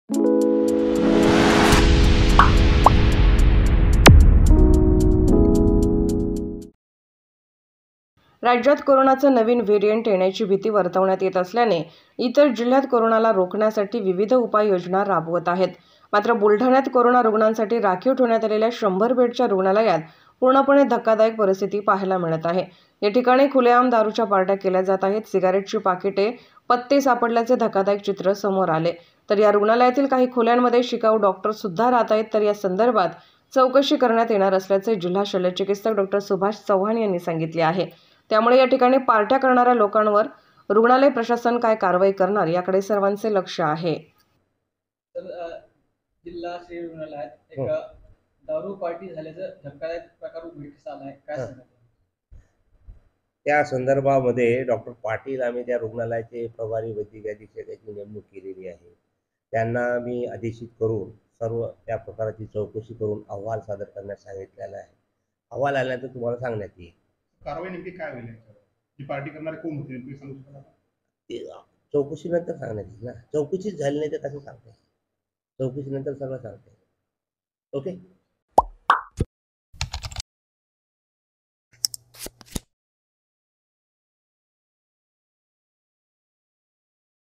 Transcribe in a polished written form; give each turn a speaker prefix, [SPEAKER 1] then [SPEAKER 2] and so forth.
[SPEAKER 1] राज्यात कोरोनाचं नवीन व्हेरिएंट येण्याची भीती वर्तवण्यात येत असल्याने इतर जिल्ह्यात कोरोनाला रोखण्यासाठी विविध उपाययोजना राबवत आहेत. मात्र बुलढाण्यात कोरोना रुग्णांसाठी राखीव ठेवण्यात आलेल्या 100 बेडच्या रुग्णालयात पूर्णपणे धक्कादायक परिस्थिती पाहायला मिळत आहे. या ठिकाणी खुलेआम दारूच्या पार्ट्या केल्या जात आहेत. सिगारेटची पाकिटे, पत्ते सापडल्याचे धक्कादायक चित्र समोर आले. तर या रुग्णालयातील काही खोल्यांमध्ये शिकाऊ डॉक्टर सुद्धा राहत आहेत. तर या संदर्भात चौकशी करण्यात येणार असल्याचे जिल्हा शल्यचिकित्सक डॉ. सुभाष चव्हाण यांनी सांगितले आहे. त्यामुळे या ठिकाणी पार्ट्या करणाऱ्या लोकांवर रुग्णालय प्रशासन काय कारवाई करणार याकडे सर्वांचे लक्ष आहे.
[SPEAKER 2] जिल्हा श्री रुग्णालयात एक दारू पार्टी झाल्याचं धक्कादायक प्रकार उघडकीस आला आहे. काय सांगता?
[SPEAKER 3] त्या संदर्भामध्ये डॉक्टर पाटील आम्ही त्या रुग्णालयाचे प्रभारी वैद्यकीय अधीक्षकाची नेमणूक केलेली आहे. त्यांना मी आदेशित करून सर्व त्या प्रकाराची चौकशी करून अहवाल सादर करण्यास सांगितलेला आहे. अहवाल आल्यानंतर तुम्हाला सांगण्यात येईल.
[SPEAKER 4] कारवाई नेमकी काय होईल? जी पार्टी करणारे कोण होते नेमकी सांगू शकता?
[SPEAKER 3] ते चौकशीनंतर सांगण्यात येईल ना. चौकशीच झाली नाही तर कसं सांगता येईल? चौकशीनंतर सगळं सांगता येईल. ओके.